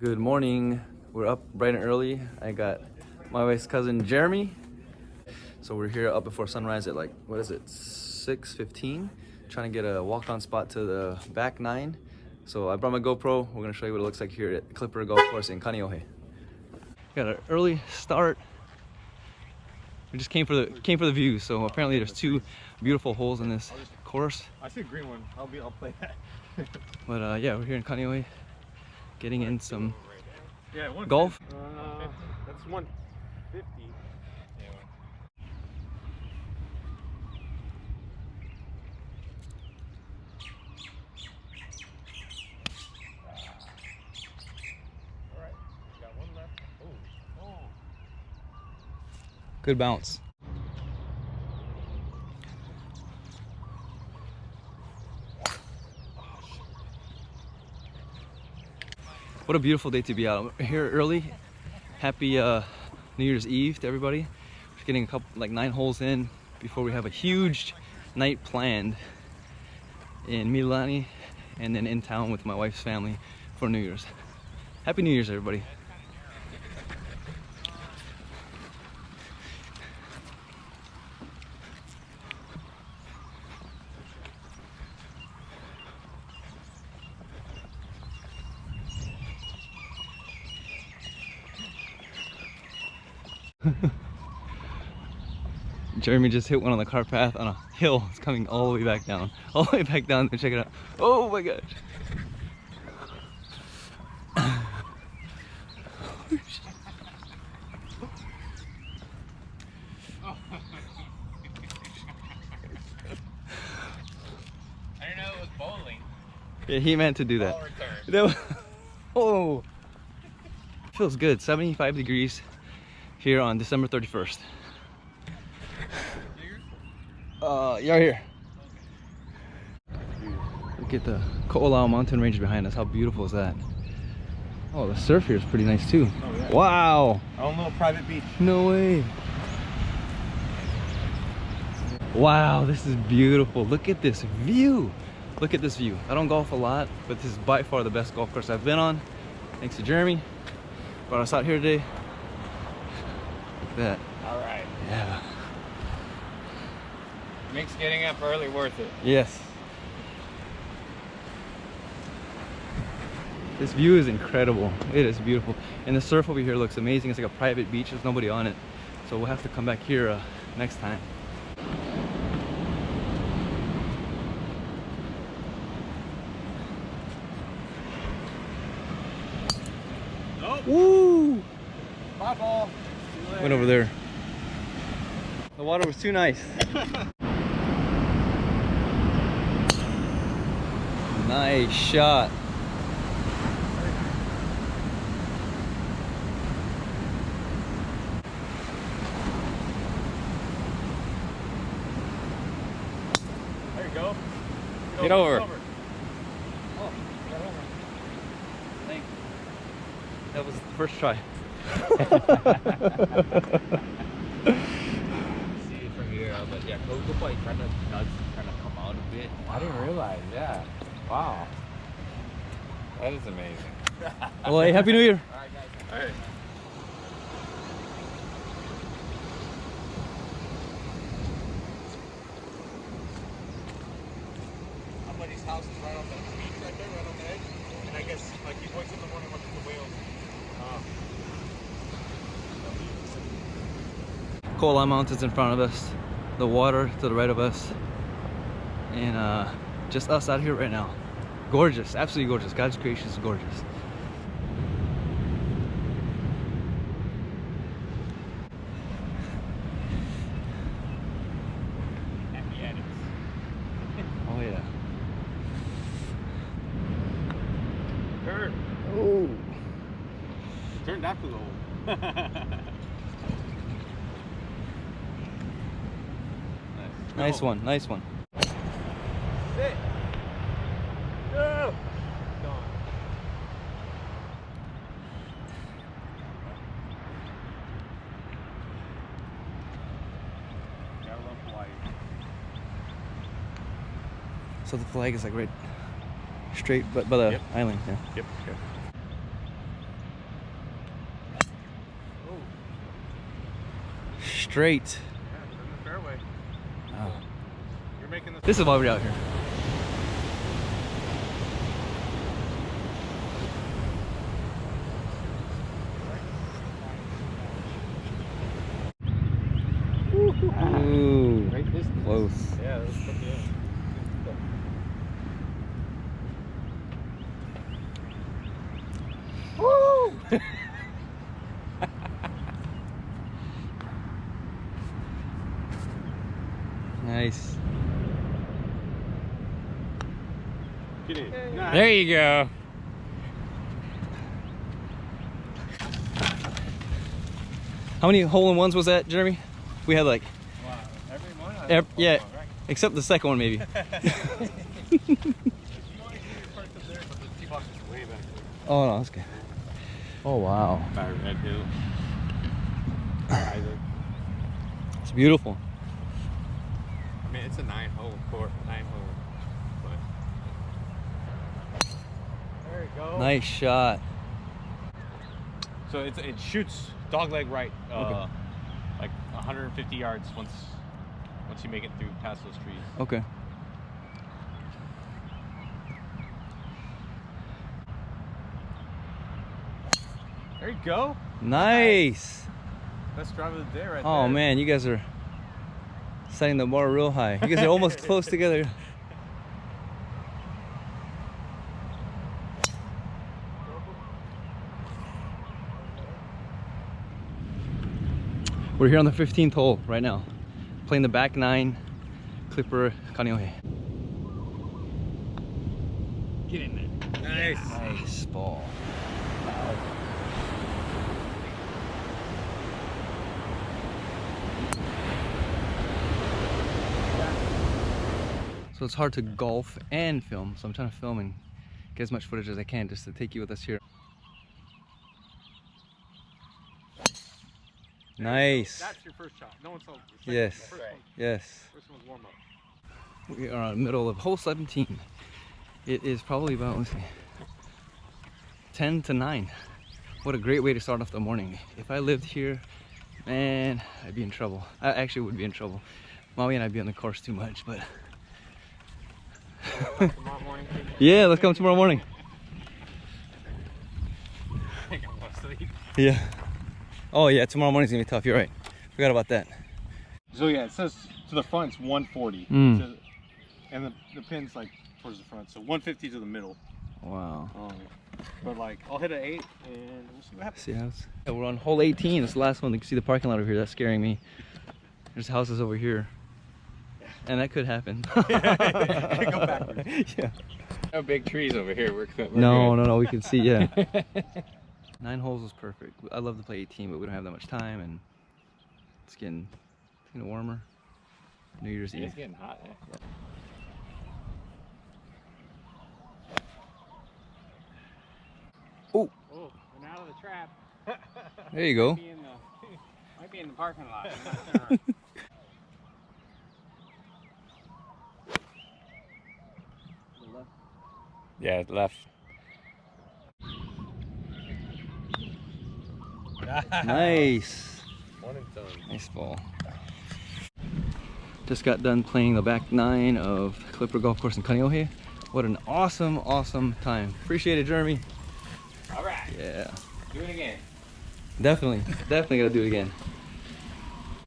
Good morning. We're up bright and early. I got my wife's cousin Jeremy. So we're here up before sunrise at like, what is it, 6:15? Trying to get a walk-on spot to the back 9. So I brought my GoPro. We're gonna show you what it looks like here at Klipper golf course in Kāneʻohe. Got an early start. We just came for the view. So apparently there's 2 beautiful holes in this course. I see a green one. I'll play that. But yeah, we're here in Kāneʻohe, getting in some golf. golf. That's 150. Alright, got one left. Oh. Good bounce. What a beautiful day to be out. I'm here early. Happy New Year's Eve to everybody. Just getting a couple, like 9 holes in before we have a huge night planned in Milani and then in town with my wife's family for New Year's. Happy New Year's, everybody. Jeremy just hit one on the car path on a hill. It's coming all the way back down. All the way back down there, check it out. Oh my gosh. I didn't know it was bowling. Yeah, he meant to do that. Oh, feels good. 75 degrees here on December 31st. Yeah, right here. Look at the Oʻahu mountain range behind us. How beautiful is that? Oh, the surf here is pretty nice too. Oh, yeah. Wow. Our own little private beach. No way. Wow, this is beautiful. Look at this view. Look at this view. I don't golf a lot, but this is by far the best golf course I've been on. Thanks to Jeremy. Brought us out here today. Look at that. All right. Yeah. Makes getting up early worth it. Yes. This view is incredible. It is beautiful. And the surf over here looks amazing. It's like a private beach. There's nobody on it. So we'll have to come back here next time. Nope. Woo! My ball. Went over there. The water was too nice. Nice shot. There you go. Get over. Oh, got over. Thanks. That was the first try. See it from here, but yeah, go by kind of nuts, kind of come out a bit. I didn't realize, yeah. Wow. That is amazing. Well, hey, Happy New Year. All right, guys. All right. Somebody's house is right on the beach right there, right on the edge. And I guess, like, he wakes up in the morning with the whales. Oʻahu Mountains in front of us, the water to the right of us, and just us out here right now. Gorgeous, absolutely gorgeous. God's creation is gorgeous. Happy Adams. Oh yeah. Turn. Oh. Turned after the hole. Nice one, nice one. Sit. Go. Gone. Gotta love Hawaii. So the flag is like right straight by the Yep. island. Yeah. Yep. straight. Yeah, it's in the fairway. Wow. You're making the. This is why we're out here. Ooh, Right distance. close. Yeah, that's pretty good. Woo! Nice. Get it. There you go. How many hole-in-ones was that, Jeremy? We had like, Wow. Every one. yeah, Right. except the second one maybe. You only see these parts up there, but the tee box is way back there. Oh no, that's good. Oh wow, By Red Hill. Isaac. it's beautiful. I mean, it's a 9-hole court, 9-hole. But there you go. Nice shot. So it shoots dogleg right, Okay. like 150 yards once you make it through past those trees. Okay. There you go. Nice. Best drive of the day right there. Oh man, you guys are setting the bar real high. You guys are almost close together. We're here on the 15th hole right now, playing the back 9, Klipper, Kāneʻohe. Get in there. Nice. Nice ball. So it's hard to golf and film, so I'm trying to film and get as much footage as I can just to take you with us here. Nice. That's your first shot. No one saw the Yes. First one. Yes. First one's warm up. We are in the middle of hole 17. It is probably about, let's see, 10 to 9. What a great way to start off the morning. If I lived here, man, I'd be in trouble. I actually would be in trouble. Mommy and I'd be on the course too much, but Tomorrow morning. yeah, let's come tomorrow morning. I think I'm gonna sleep. Yeah. Oh yeah, tomorrow morning's gonna be tough. You're right. Forgot about that. So yeah, it says to the front it's 140. Mm. It says, and the pin's like towards the front, so 150 to the middle. Wow. But like, I'll hit an 8 and we'll see what happens. See house. Yeah, we're on hole 18. It's the last one. You can see the parking lot over here. That's scaring me. There's houses over here, and that could happen. Go backwards. Yeah. No big trees over here. We're No, we can see. Yeah. 9 holes is perfect. I love to play 18, but we don't have that much time, and it's getting warmer. New Year's Eve. It's getting hot. Yeah. Oh, Oh, we're out of the trap. there you go. Might be in the parking lot. I'm not sure. Yeah, left. Nice. One and done. Nice ball. Just got done playing the back 9 of Klipper Golf Course in Kāneʻohe. What an awesome time. Appreciate it, Jeremy. All right. Yeah. Do it again. Definitely gotta do it again.